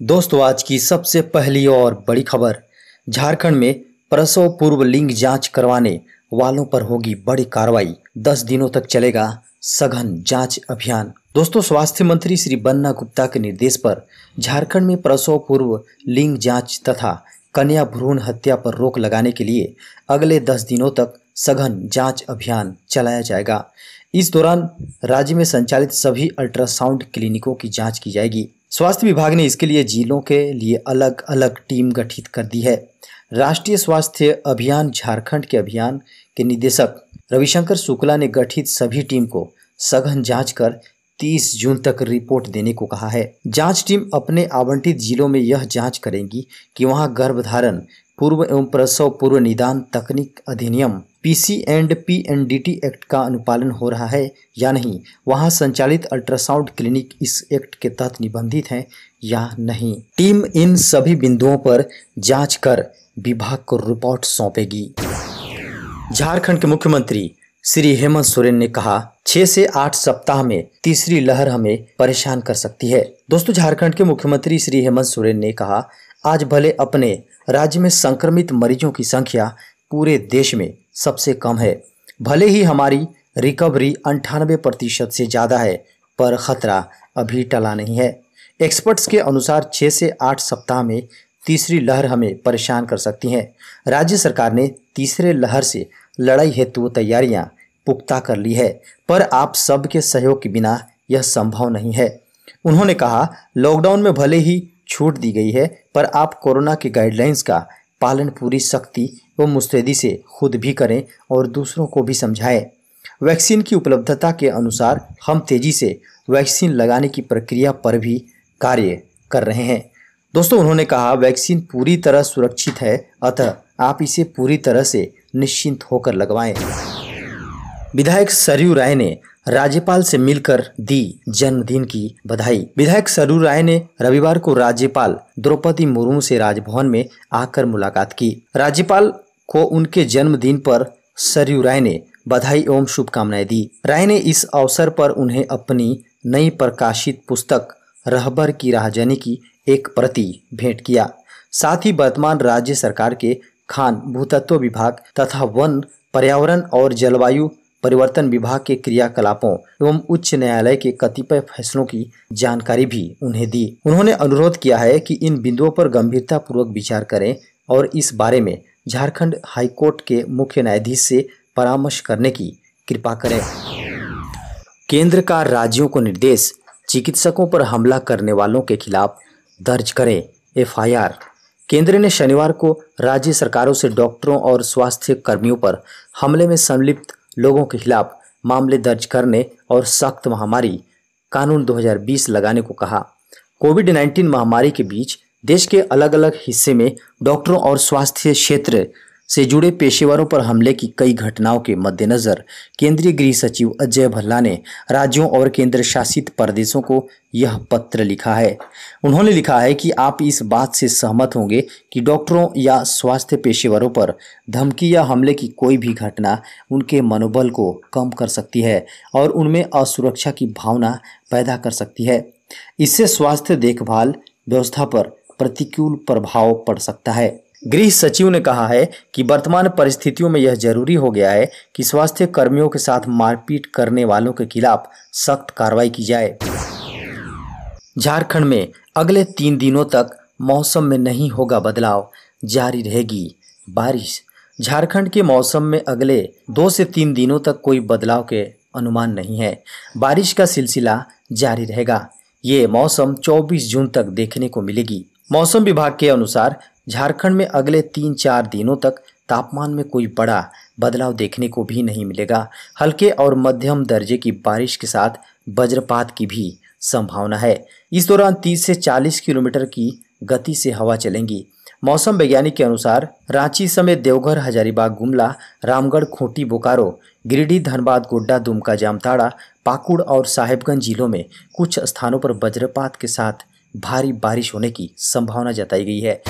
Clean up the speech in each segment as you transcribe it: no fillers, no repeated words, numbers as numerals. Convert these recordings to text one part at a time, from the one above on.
दोस्तों, आज की सबसे पहली और बड़ी खबर। झारखंड में प्रसव पूर्व लिंग जांच करवाने वालों पर होगी बड़ी कार्रवाई। 10 दिनों तक चलेगा सघन जांच अभियान। दोस्तों, स्वास्थ्य मंत्री श्री बन्ना गुप्ता के निर्देश पर झारखंड में प्रसव पूर्व लिंग जांच तथा कन्या भ्रूण हत्या पर रोक लगाने के लिए अगले 10 दिनों तक सघन जांच अभियान चलाया जाएगा। इस दौरान राज्य में संचालित सभी अल्ट्रासाउंड क्लिनिकों की जांच की जाएगी। स्वास्थ्य विभाग ने इसके लिए जिलों के लिए अलग अलग टीम गठित कर दी है। राष्ट्रीय स्वास्थ्य अभियान झारखंड के अभियान के निदेशक रविशंकर शुक्ला ने गठित सभी टीम को सघन जांच कर 30 जून तक रिपोर्ट देने को कहा है। जांच टीम अपने आवंटित जिलों में यह जांच करेंगी कि वहां गर्भधारण पूर्व एवं प्रसव पूर्व निदान तकनीक अधिनियम PC&PNDT एक्ट का अनुपालन हो रहा है या नहीं, वहां संचालित अल्ट्रासाउंड क्लिनिक इस एक्ट के तहत निबंधित हैं या नहीं। टीम इन सभी बिंदुओं पर जांच कर विभाग को रिपोर्ट सौंपेगी। झारखंड के मुख्यमंत्री श्री हेमंत सोरेन ने कहा, 6 से 8 सप्ताह में तीसरी लहर हमें परेशान कर सकती है। दोस्तों, झारखंड के मुख्यमंत्री श्री हेमंत सोरेन ने कहा, आज भले अपने राज्य में संक्रमित मरीजों की संख्या पूरे देश में सबसे कम है, भले ही हमारी रिकवरी 98% से ज़्यादा है, पर खतरा अभी टला नहीं है। एक्सपर्ट्स के अनुसार 6 से 8 सप्ताह में तीसरी लहर हमें परेशान कर सकती है। राज्य सरकार ने तीसरे लहर से लड़ाई हेतु तैयारियां पुख्ता कर ली है, पर आप सबके सहयोग के बिना यह संभव नहीं है। उन्होंने कहा, लॉकडाउन में भले ही छूट दी गई है, पर आप कोरोना के गाइडलाइंस का पालन पूरी सख्ती व मुस्तैदी से खुद भी करें और दूसरों को भी समझाएं। वैक्सीन की उपलब्धता के अनुसार हम तेजी से वैक्सीन लगाने की प्रक्रिया पर भी कार्य कर रहे हैं। दोस्तों, उन्होंने कहा, वैक्सीन पूरी तरह सुरक्षित है, अतः आप इसे पूरी तरह से निश्चिंत होकर लगवाएं। विधायक सरयू राय ने राज्यपाल से मिलकर दी जन्मदिन की बधाई। विधायक सरयू राय ने रविवार को राज्यपाल द्रौपदी मुर्मू से राजभवन में आकर मुलाकात की। राज्यपाल को उनके जन्मदिन पर सरयू राय ने बधाई एवं शुभकामनाएं दी। राय ने इस अवसर पर उन्हें अपनी नई प्रकाशित पुस्तक रहबर की राहजनी की एक प्रति भेंट किया। साथ ही वर्तमान राज्य सरकार के खान भूतत्व विभाग तथा वन पर्यावरण और जलवायु परिवर्तन विभाग के क्रियाकलापों एवं उच्च न्यायालय के कतिपय फैसलों की जानकारी भी उन्हें दी। उन्होंने अनुरोध किया है कि इन बिंदुओं पर गंभीरता पूर्वक विचार करें और इस बारे में झारखंड हाईकोर्ट के मुख्य न्यायाधीश से परामर्श करने की कृपा करें। केंद्र का राज्यों को निर्देश, चिकित्सकों पर हमला करने वालों के खिलाफ दर्ज करें FIR। केंद्र ने शनिवार को राज्य सरकारों से डॉक्टरों और स्वास्थ्य कर्मियों पर हमले में संलिप्त लोगों के खिलाफ मामले दर्ज करने और सख्त महामारी कानून 2020 लगाने को कहा। कोविड-19 महामारी के बीच देश के अलग अलग हिस्से में डॉक्टरों और स्वास्थ्य क्षेत्र से जुड़े पेशेवरों पर हमले की कई घटनाओं के मद्देनजर केंद्रीय गृह सचिव अजय भल्ला ने राज्यों और केंद्र शासित प्रदेशों को यह पत्र लिखा है। उन्होंने लिखा है कि आप इस बात से सहमत होंगे कि डॉक्टरों या स्वास्थ्य पेशेवरों पर धमकी या हमले की कोई भी घटना उनके मनोबल को कम कर सकती है और उनमें असुरक्षा की भावना पैदा कर सकती है। इससे स्वास्थ्य देखभाल व्यवस्था पर प्रतिकूल प्रभाव पड़ सकता है। गृह सचिव ने कहा है कि वर्तमान परिस्थितियों में यह जरूरी हो गया है कि स्वास्थ्य कर्मियों के साथ मारपीट करने वालों के खिलाफ सख्त कार्रवाई की जाए। झारखंड में अगले 3 दिनों तक मौसम में नहीं होगा बदलाव, जारी रहेगी बारिश। झारखंड के मौसम में अगले 2 से 3 दिनों तक कोई बदलाव के अनुमान नहीं है। बारिश का सिलसिला जारी रहेगा। ये मौसम 24 जून तक देखने को मिलेगी। मौसम विभाग के अनुसार झारखंड में अगले 3-4 दिनों तक तापमान में कोई बड़ा बदलाव देखने को भी नहीं मिलेगा। हल्के और मध्यम दर्जे की बारिश के साथ वज्रपात की भी संभावना है। इस दौरान 30 से 40 किलोमीटर की गति से हवा चलेंगी। मौसम वैज्ञानिक के अनुसार रांची समेत देवघर, हजारीबाग, गुमला, रामगढ़, खूंटी, बोकारो, गिरिडीह, धनबाद, गोड्डा, दुमका, जामताड़ा, पाकुड़ और साहेबगंज जिलों में कुछ स्थानों पर वज्रपात के साथ भारी बारिश होने की संभावना जताई गई है।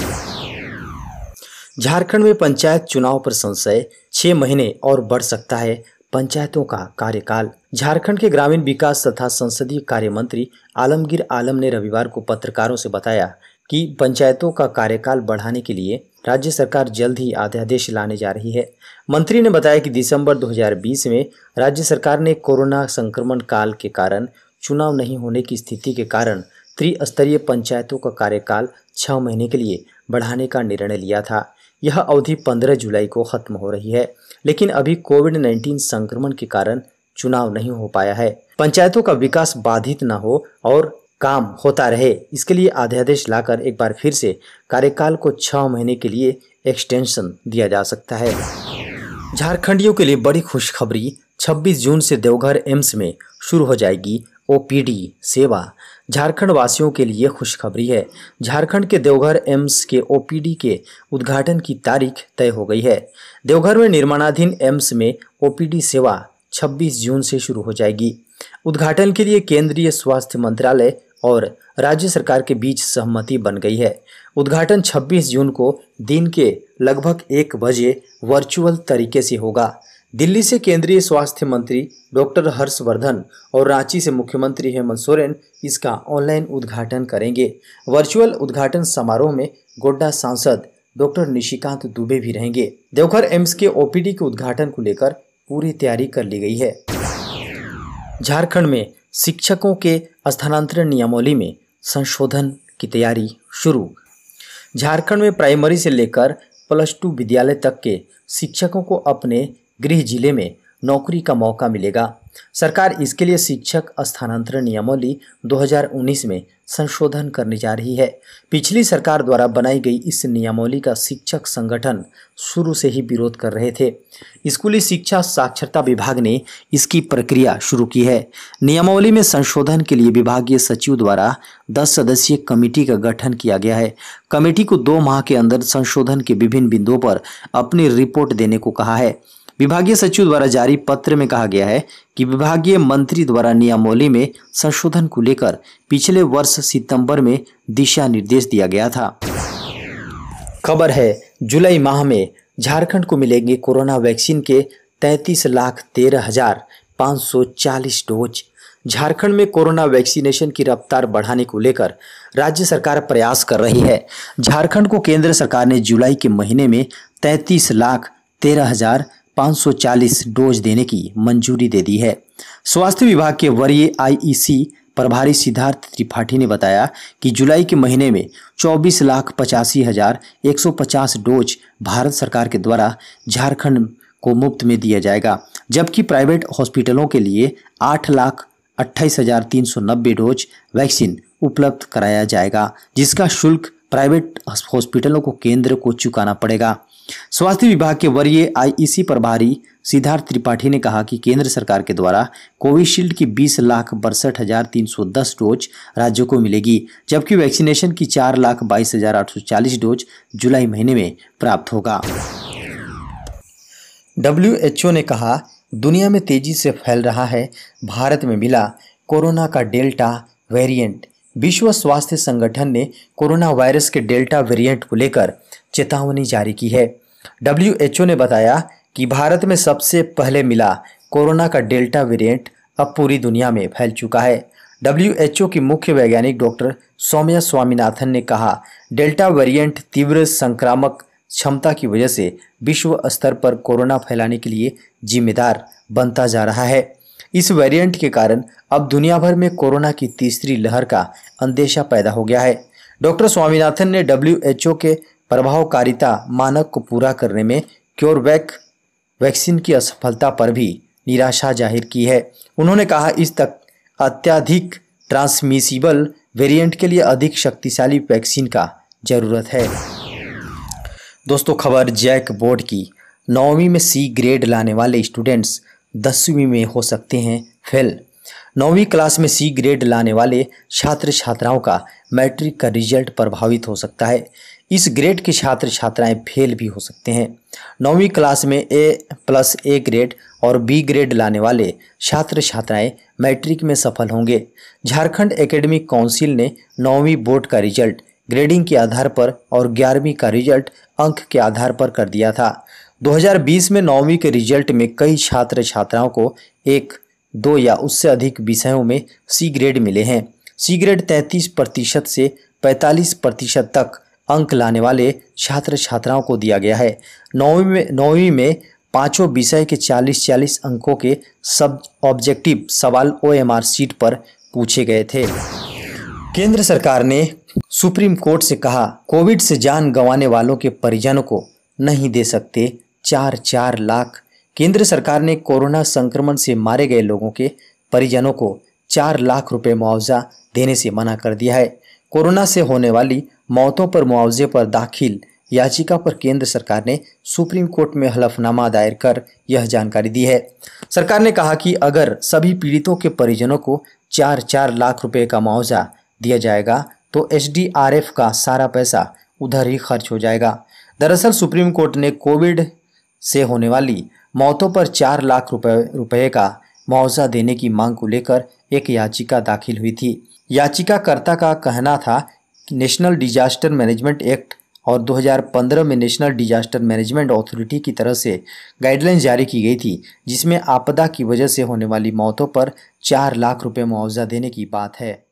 झारखंड में पंचायत चुनाव पर संशय, 6 महीने और बढ़ सकता है पंचायतों का कार्यकाल। झारखंड के ग्रामीण विकास तथा संसदीय कार्य मंत्री आलमगीर आलम ने रविवार को पत्रकारों से बताया कि पंचायतों का कार्यकाल बढ़ाने के लिए राज्य सरकार जल्द ही अध्यादेश लाने जा रही है। मंत्री ने बताया कि दिसंबर 2020 में राज्य सरकार ने कोरोना संक्रमण काल के कारण चुनाव नहीं होने की स्थिति के कारण त्रिस्तरीय पंचायतों का कार्यकाल 6 महीने के लिए बढ़ाने का निर्णय लिया था। यह अवधि 15 जुलाई को खत्म हो रही है, लेकिन अभी कोविड-19 संक्रमण के कारण चुनाव नहीं हो पाया है। पंचायतों का विकास बाधित न हो और काम होता रहे, इसके लिए अध्यादेश लाकर एक बार फिर से कार्यकाल को 6 महीने के लिए एक्सटेंशन दिया जा सकता है। झारखंडियों के लिए बड़ी खुशखबरी, 26 जून से देवघर एम्स में शुरू हो जाएगी ओपीडी सेवा। झारखंड वासियों के लिए खुशखबरी है। झारखंड के देवघर एम्स के ओपीडी के उद्घाटन की तारीख तय हो गई है। देवघर में निर्माणाधीन एम्स में ओपीडी सेवा 26 जून से शुरू हो जाएगी। उद्घाटन के लिए केंद्रीय स्वास्थ्य मंत्रालय और राज्य सरकार के बीच सहमति बन गई है। उद्घाटन 26 जून को दिन के लगभग 1 बजे वर्चुअल तरीके से होगा। दिल्ली से केंद्रीय स्वास्थ्य मंत्री डॉक्टर हर्षवर्धन और रांची से मुख्यमंत्री हेमंत सोरेन इसका ऑनलाइन उद्घाटन करेंगे। वर्चुअल उद्घाटन समारोह में गोड्डा सांसद डॉक्टर निशिकांत दुबे भी रहेंगे। देवघर एम्स के ओपीडी के उद्घाटन को लेकर पूरी तैयारी कर ली गई है। झारखंड में शिक्षकों के स्थानांतरण नियमावली में संशोधन की तैयारी शुरू। झारखंड में प्राइमरी से लेकर +2 विद्यालय तक के शिक्षकों को अपने गृह जिले में नौकरी का मौका मिलेगा। सरकार इसके लिए शिक्षक स्थानांतरण नियमावली 2019 में संशोधन करने जा रही है। पिछली सरकार द्वारा बनाई गई इस नियमावली का शिक्षक संगठन शुरू से ही विरोध कर रहे थे। स्कूली शिक्षा साक्षरता विभाग ने इसकी प्रक्रिया शुरू की है। नियमावली में संशोधन के लिए विभागीय सचिव द्वारा 10 सदस्यीय कमेटी का गठन किया गया है। कमेटी को 2 माह के अंदर संशोधन के विभिन्न बिंदुओं पर अपनी रिपोर्ट देने को कहा है। विभागीय सचिव द्वारा जारी पत्र में कहा गया है कि विभागीय मंत्री द्वारा नियमावली में संशोधन को लेकर पिछले वर्ष सितंबर में दिशा निर्देश दिया गया था। खबर है, जुलाई माह में झारखंड को मिलेंगे कोरोना वैक्सीन के 33,13,540 डोज। झारखंड में कोरोना वैक्सीनेशन की रफ्तार बढ़ाने को लेकर राज्य सरकार प्रयास कर रही है। झारखंड को केंद्र सरकार ने जुलाई के महीने में 33,13,540 डोज देने की मंजूरी दे दी है। स्वास्थ्य विभाग के वरीय आईईसी प्रभारी सिद्धार्थ त्रिपाठी ने बताया कि जुलाई के महीने में 24,85,150 डोज भारत सरकार के द्वारा झारखंड को मुफ्त में दिया जाएगा, जबकि प्राइवेट हॉस्पिटलों के लिए 8,28,390 डोज वैक्सीन उपलब्ध कराया जाएगा, जिसका शुल्क प्राइवेट हॉस्पिटलों को केंद्र को चुकाना पड़ेगा। स्वास्थ्य विभाग के वरीय आईईसी प्रभारी सिद्धार्थ त्रिपाठी ने कहा कि केंद्र सरकार के द्वारा कोविशील्ड की 20,62,310 डोज राज्यों को मिलेगी, जबकि वैक्सीनेशन की 4,22,840 डोज जुलाई महीने में प्राप्त होगा। WHO ने कहा, दुनिया में तेजी से फैल रहा है भारत में मिला कोरोना का डेल्टा वेरिएंट। विश्व स्वास्थ्य संगठन ने कोरोना वायरस के डेल्टा वेरिएंट को लेकर चेतावनी जारी की है। WHO ने बताया कि भारत में सबसे पहले मिला कोरोना का डेल्टा वेरिएंट अब पूरी दुनिया में फैल चुका है। WHO की मुख्य वैज्ञानिक डॉक्टर सौम्या स्वामीनाथन ने कहा, डेल्टा वेरिएंट तीव्र संक्रामक क्षमता की वजह से विश्व स्तर पर कोरोना फैलाने के लिए जिम्मेदार बनता जा रहा है। इस वेरिएंट के कारण अब दुनिया भर में कोरोना की तीसरी लहर का अंदेशा पैदा हो गया है। डॉक्टर स्वामीनाथन ने WHO के प्रभावकारिता मानक को पूरा करने में क्योरवैक वैक्सीन की असफलता पर भी निराशा जाहिर की है। उन्होंने कहा, इस तक अत्यधिक ट्रांसमिसिबल वेरिएंट के लिए अधिक शक्तिशाली वैक्सीन का जरूरत है। दोस्तों, खबर जैक बोर्ड की। 9वीं में C ग्रेड लाने वाले स्टूडेंट्स 10वीं में हो सकते हैं फेल। 9वीं क्लास में C ग्रेड लाने वाले छात्र छात्राओं का मैट्रिक का रिजल्ट प्रभावित हो सकता है। इस ग्रेड के छात्र छात्राएं फेल भी हो सकते हैं। 9वीं क्लास में A+ ग्रेड और B ग्रेड लाने वाले छात्र छात्राएं मैट्रिक में सफल होंगे। झारखंड एकेडमिक काउंसिल ने 9वीं बोर्ड का रिजल्ट ग्रेडिंग के आधार पर और 11वीं का रिजल्ट अंक के आधार पर कर दिया था। 2020 में 9वीं के रिजल्ट में कई छात्र छात्राओं को 1, 2 या उससे अधिक विषयों में C ग्रेड मिले हैं। सिगरेट 33% से 45% तक अंक लाने वाले छात्र छात्राओं को दिया गया है। नौवीं में पांचों विषय के 40-40 अंकों के सब ऑब्जेक्टिव सवाल OMR शीट पर पूछे गए थे। केंद्र सरकार ने सुप्रीम कोर्ट से कहा, कोविड से जान गंवाने वालों के परिजनों को नहीं दे सकते 4-4 लाख। केंद्र सरकार ने कोरोना संक्रमण से मारे गए लोगों के परिजनों को 4 लाख रुपए मुआवजा देने से मना कर दिया है। कोरोना से होने वाली मौतों पर मुआवजे पर दाखिल याचिका पर केंद्र सरकार ने सुप्रीम कोर्ट में हलफनामा दायर कर यह जानकारी दी है। सरकार ने कहा कि अगर सभी पीड़ितों के परिजनों को 4-4 लाख रुपए का मुआवजा दिया जाएगा तो SDRF का सारा पैसा उधर ही खर्च हो जाएगा। दरअसल सुप्रीम कोर्ट ने कोविड से होने वाली मौतों पर 4 लाख रुपए का मुआवजा देने की मांग को लेकर एक याचिका दाखिल हुई थी। याचिकाकर्ता का कहना था कि नेशनल डिजास्टर मैनेजमेंट एक्ट और 2015 में नेशनल डिजास्टर मैनेजमेंट अथॉरिटी की तरफ से गाइडलाइन जारी की गई थी, जिसमें आपदा की वजह से होने वाली मौतों पर 4 लाख रुपए मुआवजा देने की बात है।